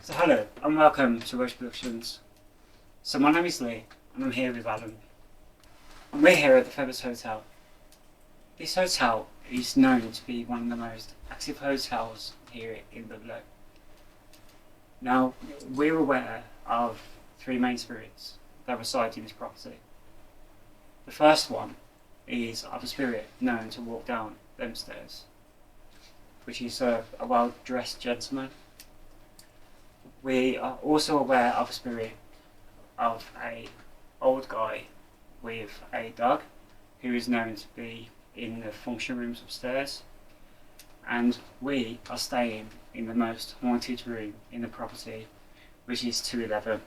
So hello and welcome to Roach Productions. So my name is Lee and I'm here with Alan. And we're here at the Feathers Hotel. This hotel is known to be one of the most active hotels here in Ludlow. Now, we're aware of three main spirits that reside in this property. The first one is of a spirit known to walk down them stairs, which is a well-dressed gentleman. We are also aware of a spirit of an old guy with a dog who is known to be in the function rooms upstairs, and we are staying in the most haunted room in the property, which is 211.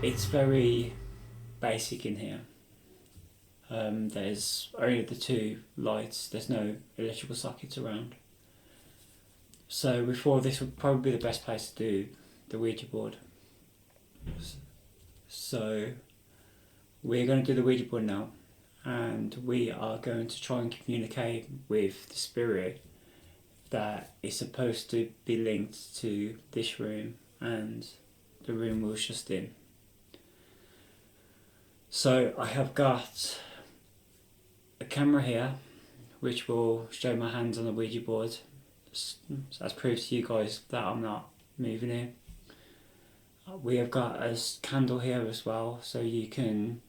It's very basic in here. There's only the two lights, there's no electrical sockets around. So we thought this would probably be the best place to do the Ouija board. So we're going to do the Ouija board now, and we are going to try and communicate with the spirit that is supposed to be linked to this room and the room we was just in. So I have got a camera here which will show my hands on the Ouija board as proof to you guys that I'm not moving it. We have got a candle here as well, so you can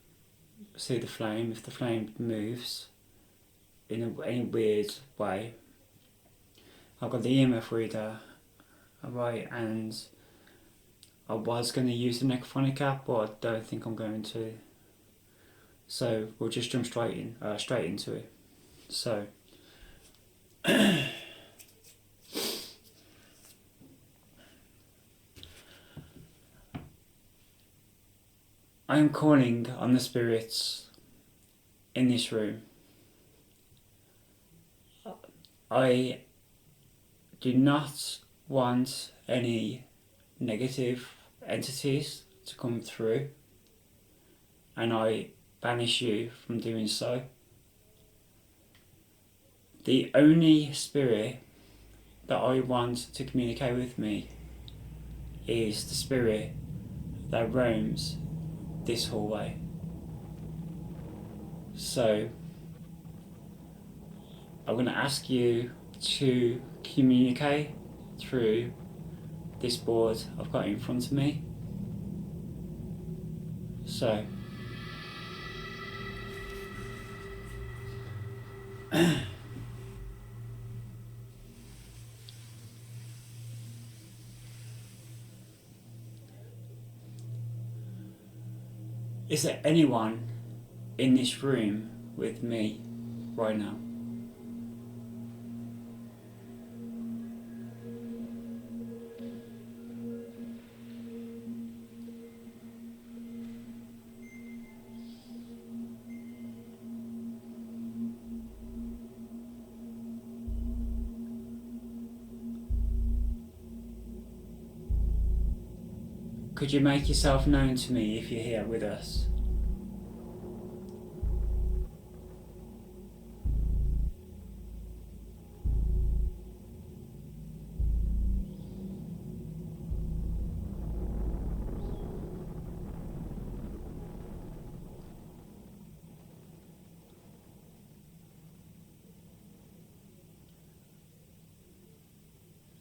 see the flame if the flame moves in any weird way. I've got the EMF reader, alright, and I was going to use the necrophonic app, but I don't think I'm going to. So we'll just jump straight into it. So I am calling on the spirits in this room. I do not want any negative entities to come through, and I banish you from doing so. The only spirit that I want to communicate with me is the spirit that roams this hallway. So I'm going to ask you to communicate through this board I've got in front of me. So is there anyone in this room with me right now? Could you make yourself known to me if you're here with us?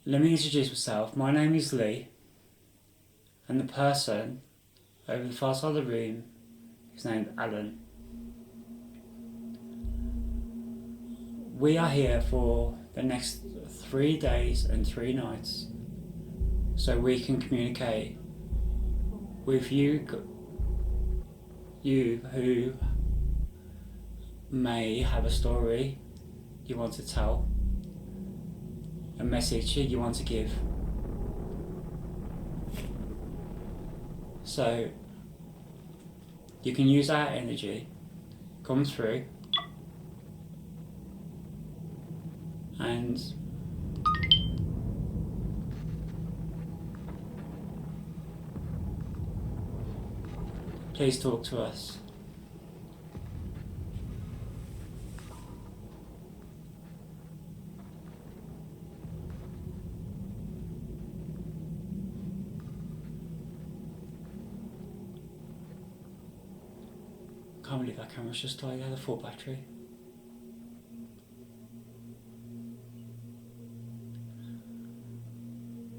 Let me introduce myself. My name is Lee, and the person over the far side of the room is named Alan. We are here for the next 3 days and 3 nights, so we can communicate with you who may have a story you want to tell, a message you want to give. So you can use our energy, come through, and please talk to us. can't believe that camera's just died. Had a full battery.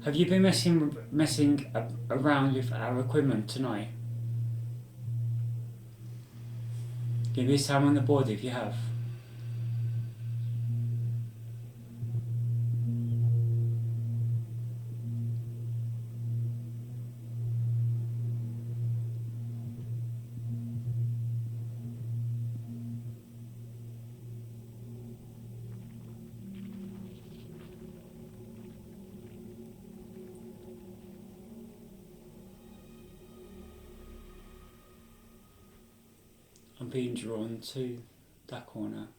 Have you been messing around with our equipment tonight? Give me time on the board if you have. I'm being drawn to that corner.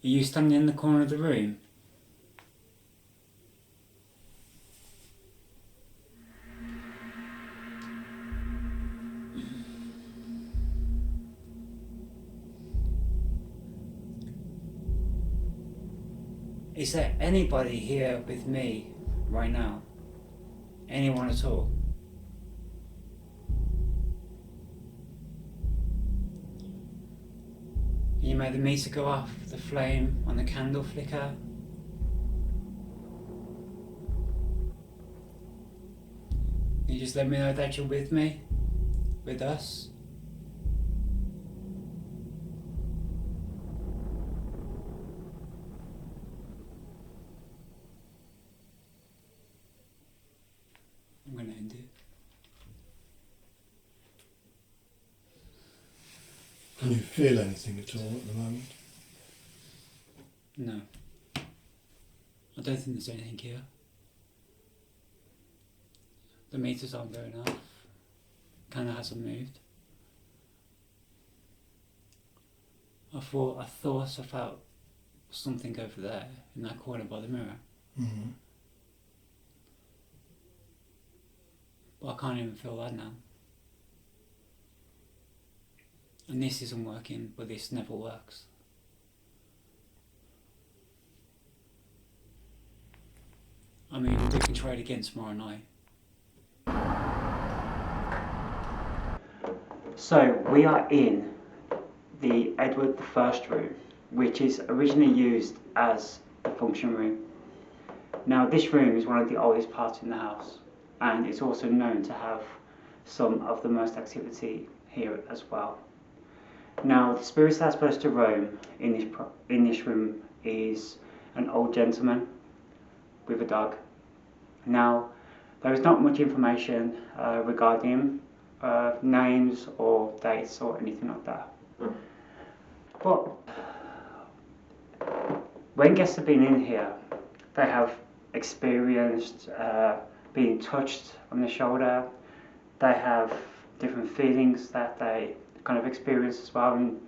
Are you standing in the corner of the room? Is there anybody here with me right now? Anyone at all? You made the meter go off, the flame on the candle flicker. You just let me know that you're with me, with us. I'm going to end it. Can you feel anything at all at the moment? No. I don't think there's anything here. The meters aren't going off. Kinda hasn't moved. I thought I felt something over there in that corner by the mirror. Mm-hmm. But I can't even feel that now. And this isn't working, but this never works. I mean, we can try it again tomorrow night. So, we are in the Edward I room, which is originally used as the function room. Now, this room is one of the oldest parts in the house, and it's also known to have some of the most activity here as well. Now, the spirits that are supposed to roam in this room is an old gentleman with a dog. Now, there is not much information regarding him, names or dates or anything like that. But when guests have been in here, they have experienced being touched on the shoulder. They have different feelings that they kind of experience as well, and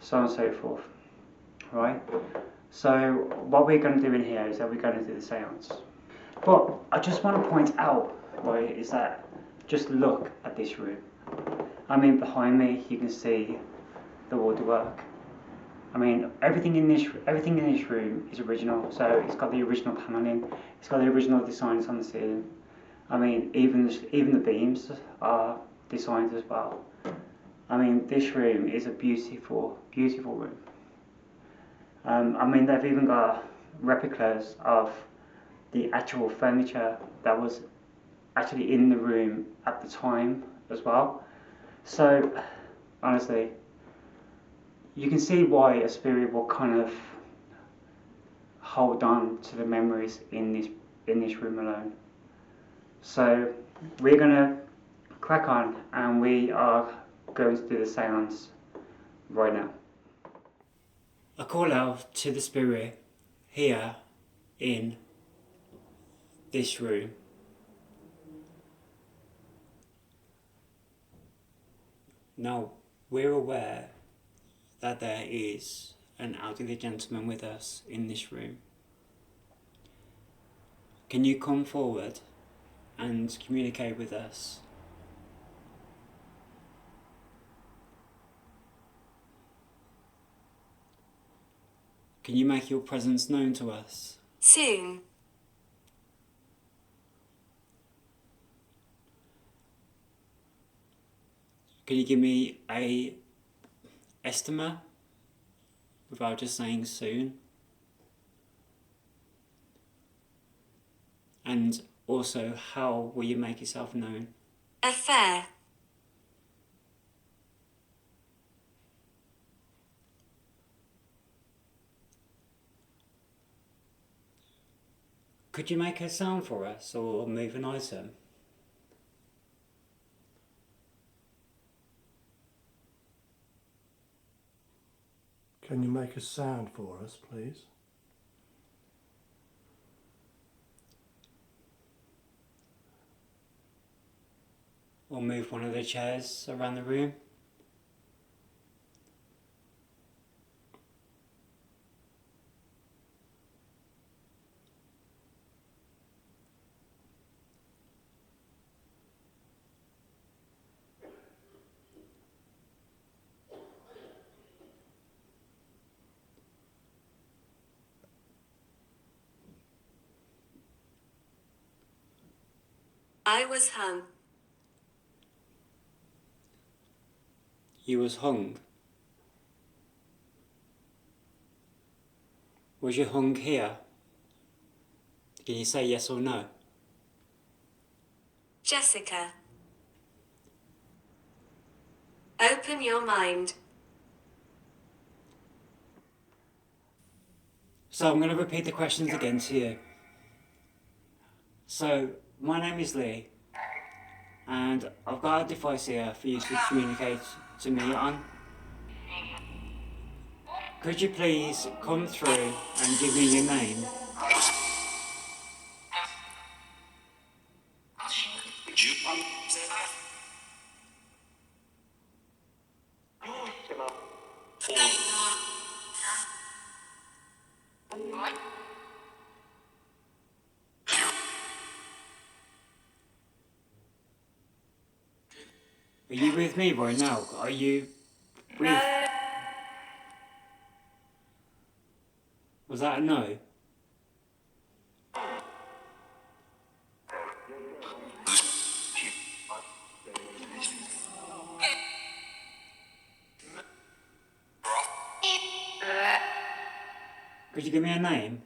so on and so forth, right? So what we're going to do in here is that we're going to do the seance. But I just want to point out, right, is that just look at this room. I mean, behind me you can see the woodwork. I mean, everything in this room is original. So it's got the original paneling, it's got the original designs on the ceiling. I mean, even the beams are designed as well. I mean, this room is a beautiful, beautiful room. I mean, they've even got replicas of the actual furniture that was actually in the room at the time as well. So, honestly, you can see why a spirit will kind of hold on to the memories in this room alone. So, we're gonna crack on, and we are going to do the seance right now. I call out to the spirit here in this room. Now, we're aware that there is an elderly gentleman with us in this room. Can you come forward and communicate with us? Can you make your presence known to us? Soon. Can you give me a estimate without just saying soon? And also, how will you make yourself known? Affair. Could you make a sound for us or move an item? Can you make a sound for us, please? Or move one of the chairs around the room? I was hung. You was hung. Was you hung here? Can you say yes or no? Jessica. Open your mind. So I'm going to repeat the questions again to you. So, my name is Lee, and I've got a device here for you to communicate to me on. Could you please come through and give me your name? Are you with me right now? Are you with... Was that a no? Could you give me a name?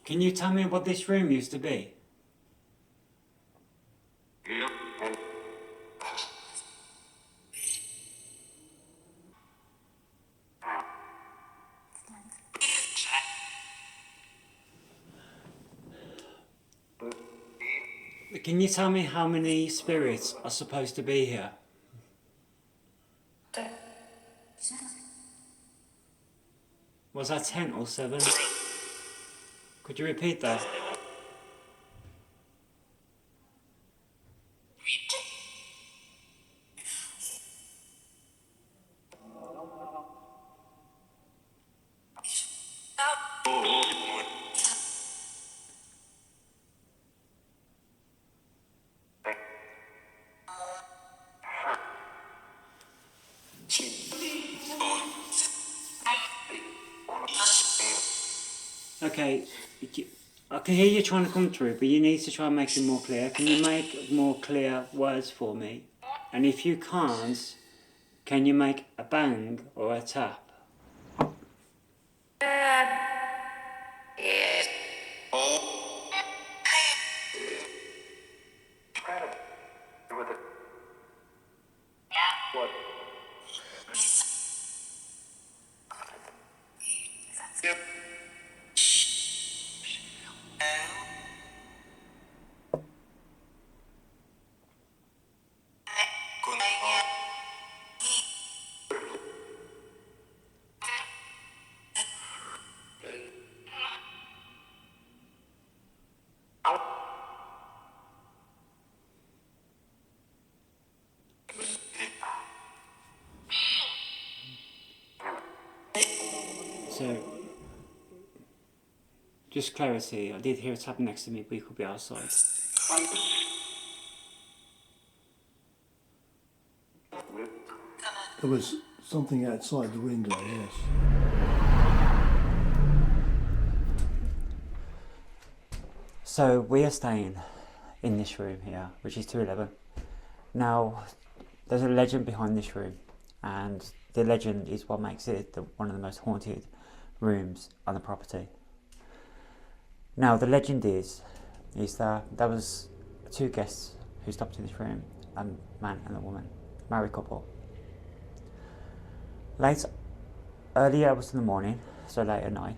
Can you tell me what this room used to be? Can you tell me how many spirits are supposed to be here? Was that 10 or 7? Could you repeat that? Okay, I can hear you trying to come through, but you need to try and make it more clear. Can you make more clear words for me? And if you can't, can you make a bang or a tap? So, just clarity, I did hear a tap next to me, but he could be outside. There was something outside the window, yes. So we are staying in this room here, which is 211. Now, there's a legend behind this room, and the legend is what makes it one of the most haunted rooms on the property. Now, the legend is that there was 2 guests who stopped in this room, a man and a woman, married couple. Early hours in the morning, so late at night,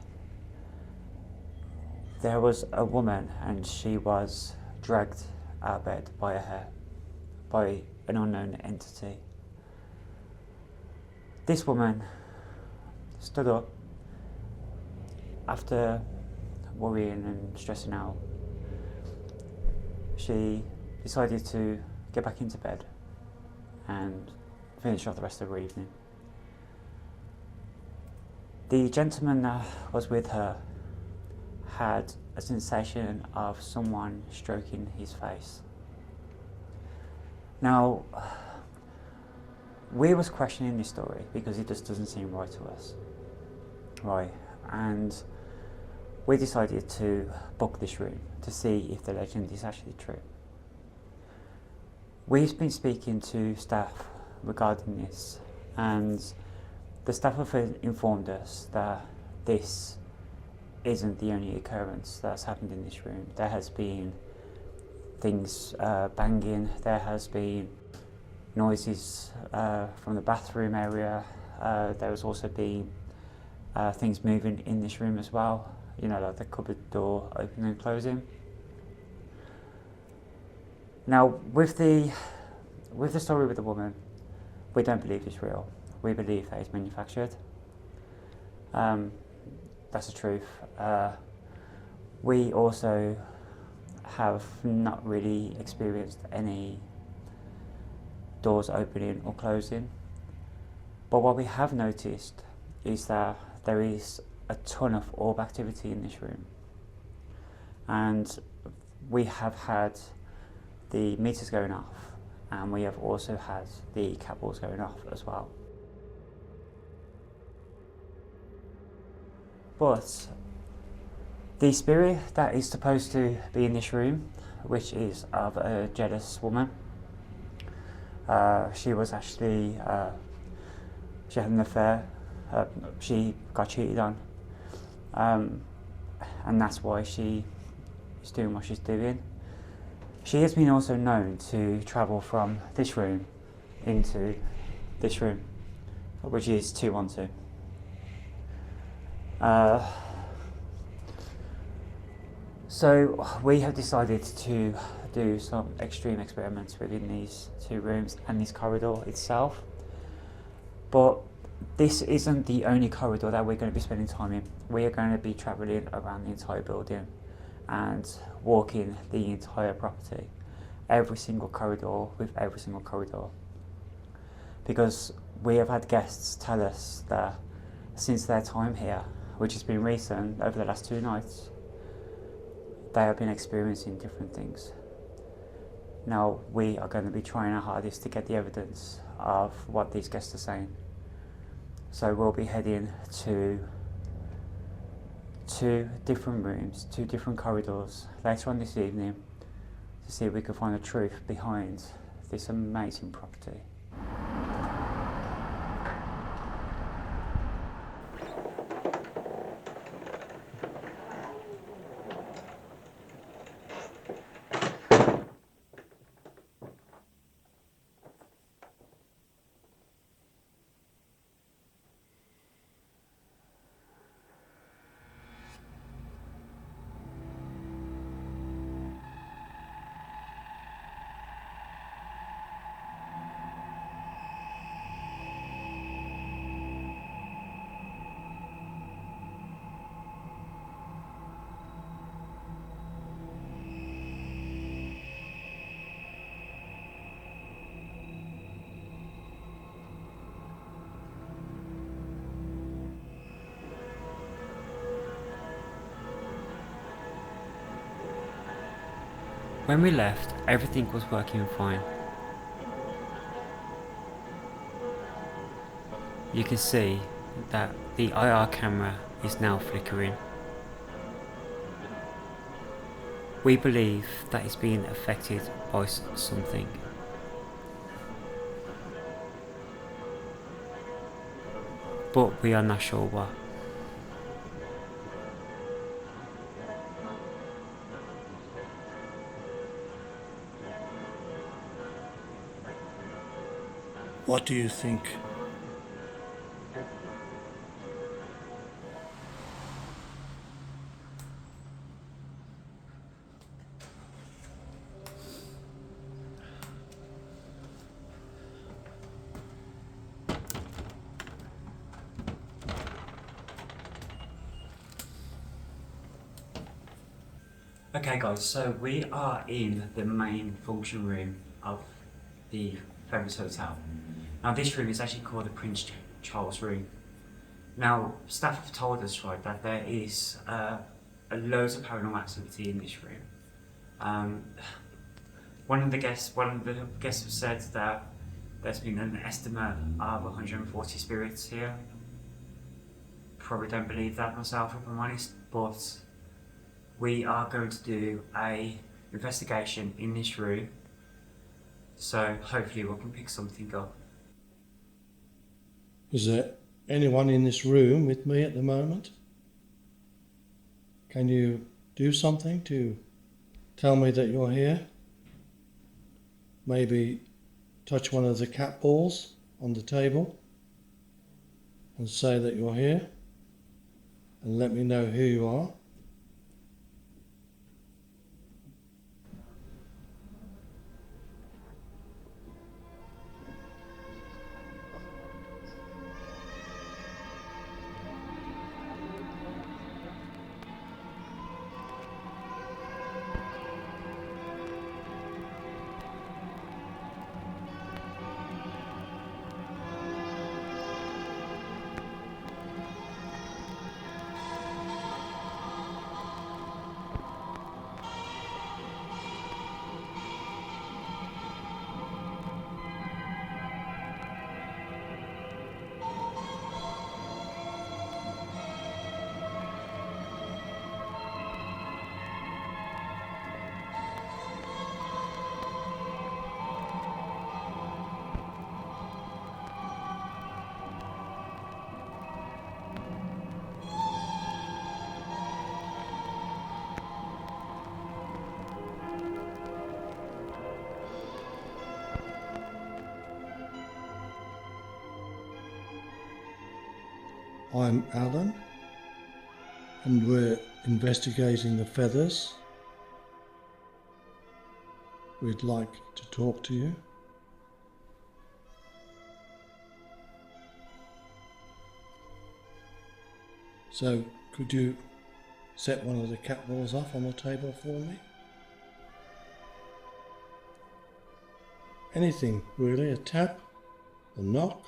there was a woman and she was dragged out of bed by her hair by an unknown entity. This woman stood up after worrying and stressing out. She decided to get back into bed and finish off the rest of her evening. The gentleman that was with her had a sensation of someone stroking his face. Now, we was questioning this story because it just doesn't seem right to us. Right, and we decided to book this room to see if the legend is actually true. We've been speaking to staff regarding this, and the staff have informed us that this isn't the only occurrence that's happened in this room. There has been things banging, there has been noises from the bathroom area, there has also been things moving in this room as well, you know, like the cupboard door opening and closing. Now, with the story with the woman, we don't believe it's real. We believe that it's manufactured. That's the truth. We also have not really experienced any doors opening or closing. But what we have noticed is that there is a ton of orb activity in this room. And we have had the meters going off, and we have also had the cat balls going off as well. But the spirit that is supposed to be in this room, which is of a jealous woman, she was actually, she had an affair, she got cheated on, and that's why she is doing what she's doing. She has been also known to travel from this room into this room, which is 212. So we have decided to do some extreme experiments within these 2 rooms and this corridor itself. But this isn't the only corridor that we're going to be spending time in. We are going to be travelling around the entire building and walking the entire property, every single corridor with every single corridor. Because we have had guests tell us that since their time here, which has been recent, over the last 2 nights, they have been experiencing different things. Now, we are going to be trying our hardest to get the evidence of what these guests are saying. So we'll be heading to 2 different rooms, 2 different corridors later on this evening to see if we can find the truth behind this amazing property. When we left, everything was working fine. You can see that the IR camera is now flickering. We believe that it's being affected by something. But we are not sure what. What do you think? Okay guys, so we are in the main function room of the Feathers Hotel. Now this room is actually called the Prince Charles room. Now staff have told us, right, that there is loads of paranormal activity in this room. One of the guests have said that there's been an estimate of 140 spirits here. Probably don't believe that myself, if I'm honest, but we are going to do a investigation in this room, so hopefully we can pick something up. Is there anyone in this room with me at the moment? Can you do something to tell me that you're here? Maybe touch one of the cat balls on the table and say that you're here and let me know who you are. I'm Alan, and we're investigating the feathers. We'd like to talk to you. So, could you set one of the cat balls off on the table for me? Anything really, a tap, a knock.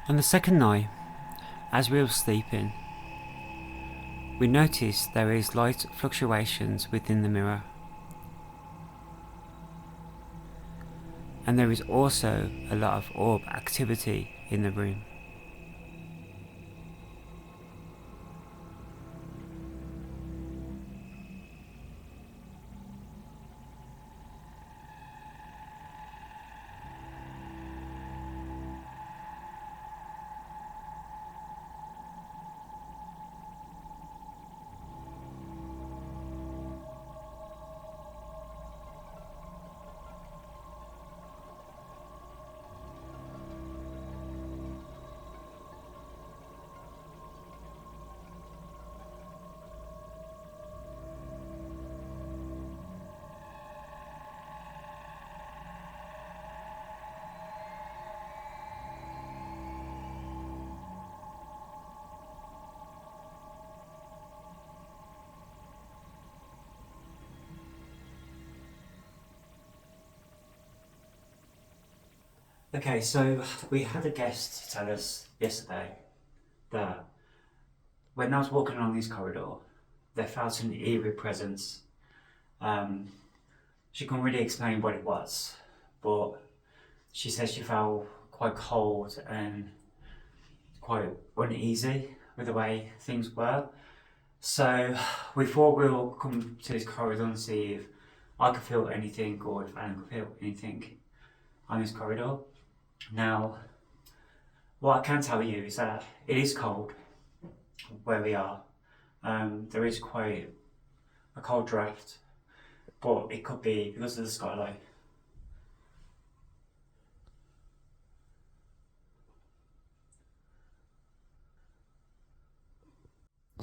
On the second night, as we were sleeping, we noticed there is light fluctuations within the mirror. And there is also a lot of orb activity in the room. Okay, so we had a guest tell us yesterday that when I was walking along this corridor, they felt an eerie presence. She couldn't really explain what it was, but she said she felt quite cold and quite uneasy with the way things were. So we thought we'll come to this corridor and see if I could feel anything or if Alan could feel anything on this corridor. Now, what I can tell you is that it is cold where we are. There is quite a cold draft, but it could be because of the skylight.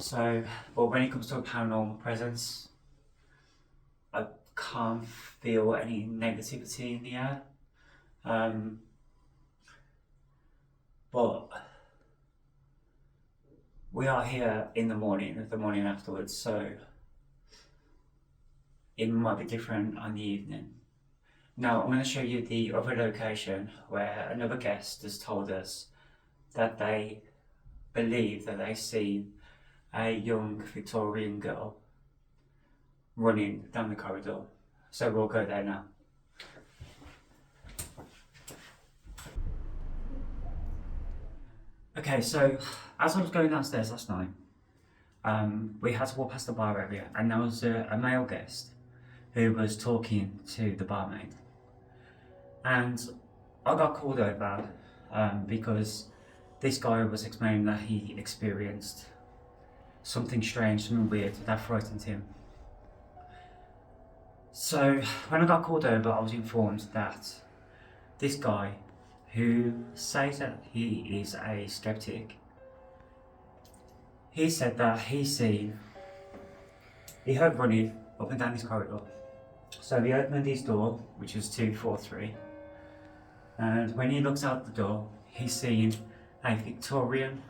So, but when it comes to a paranormal presence, I can't feel any negativity in the air. But we are here in the morning afterwards, so it might be different on the evening. Now I'm going to show you the other location where another guest has told us that they believe that they see a young Victorian girl running down the corridor. So we'll go there now. Okay, so as I was going downstairs last night, we had to walk past the bar area, and there was a male guest who was talking to the barmaid. And I got called over because this guy was explaining that he experienced something strange, something weird that frightened him. So when I got called over, I was informed that this guy, who says that he is a skeptic, he said that he heard running up and down this corridor. So he opened his door, which is 243, and when he looks out the door, he's seen a Victorian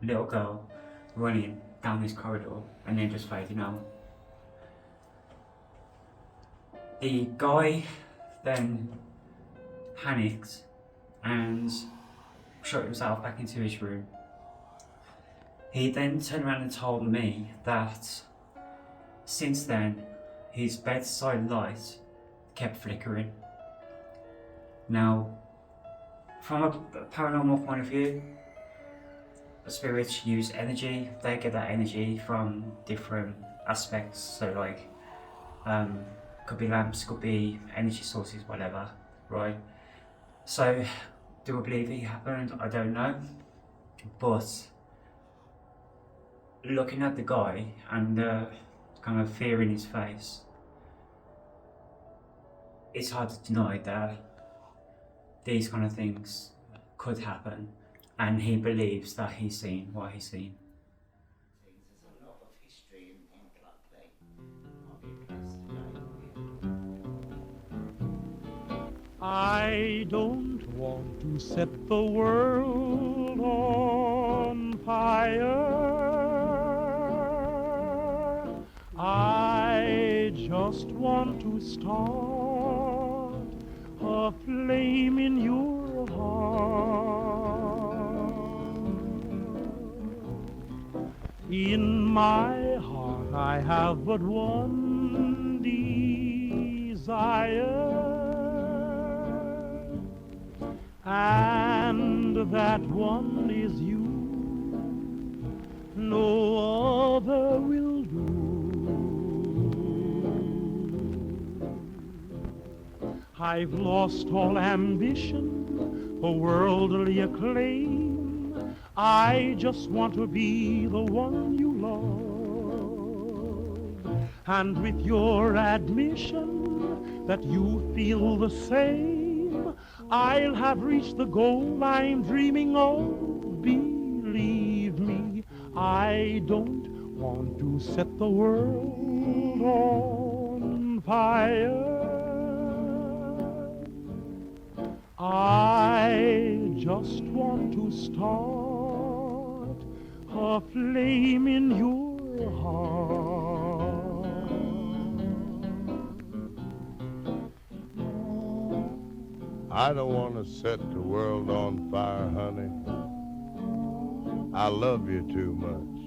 little girl running down this corridor and then just fading out. The guy then panicked and shut himself back into his room. He then turned around and told me that since then his bedside light kept flickering. Now, from a paranormal point of view, spirits use energy. They get that energy from different aspects. So like, could be lamps, could be energy sources, whatever, right? So, do I believe it happened? I don't know. But looking at the guy and the kind of fear in his face, it's hard to deny that these kind of things could happen, and he believes that he's seen what he's seen. There's a lot of history in Ludlow. I don't want to set the world on fire. I just want to start a flame in your heart. In my heart I have but one desire, and that one is you. No other will do. I've lost all ambition for worldly acclaim. I just want to be the one you love. And with your admission that you feel the same, I'll have reached the goal I'm dreaming of. Believe me, I don't want to set the world on fire. I just want to start a flame in your heart. I don't want to set the world on fire, honey. I love you too much.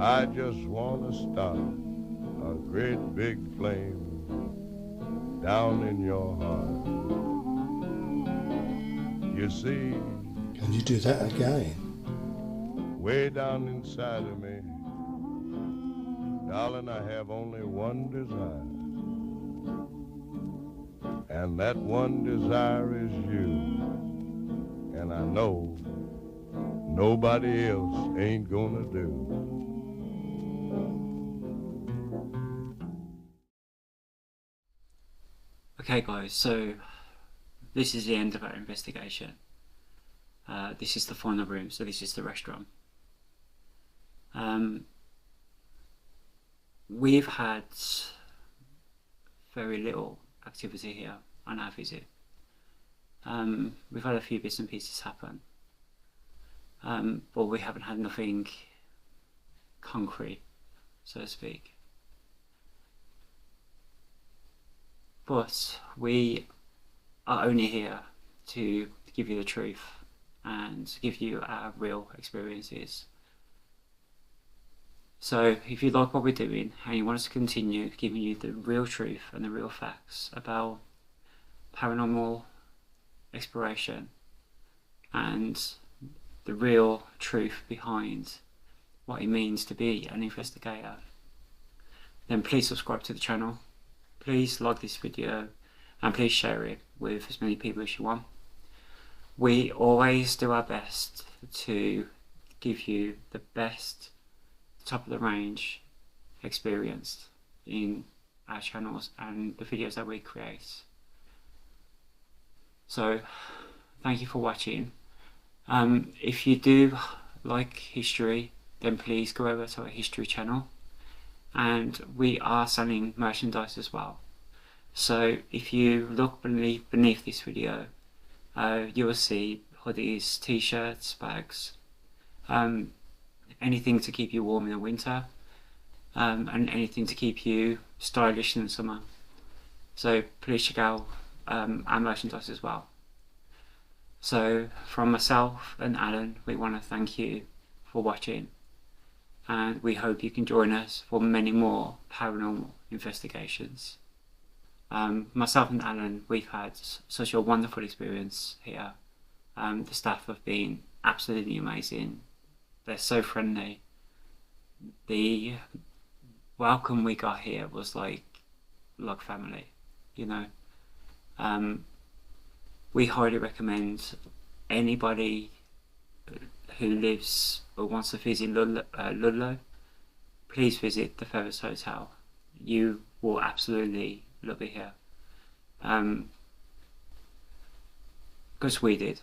I just want to start a great big flame down in your heart. You see, Can you do that again? way down inside of me, darling, I have only one desire. And that one desire is you. And I know nobody else ain't gonna do. Okay guys, so this is the end of our investigation. This is the final room, so this is the restaurant. We've had very little activity here on our visit. We've had a few bits and pieces happen, but we haven't had nothing concrete, so to speak. But we are only here to give you the truth and give you our real experiences. So if you like what we're doing and you want us to continue giving you the real truth and the real facts about paranormal exploration and the real truth behind what it means to be an investigator, then please subscribe to the channel, please like this video, and please share it with as many people as you want. We always do our best to give you the best, top of the range experience in our channels and the videos that we create. So thank you for watching. If you do like history, then please go over to our history channel, and we are selling merchandise as well. So if you look beneath this video, you will see hoodies, t-shirts, bags, anything to keep you warm in the winter, and anything to keep you stylish in the summer. So please check out our merchandise as well. So from myself and Alan, we want to thank you for watching, and we hope you can join us for many more paranormal investigations. Myself and Alan, we've had such a wonderful experience here. The staff have been absolutely amazing. They're so friendly. The welcome we got here was like family, you know. We highly recommend anybody who lives or wants to visit Ludlow, please visit the Feathers Hotel. You will absolutely love it here, because we did.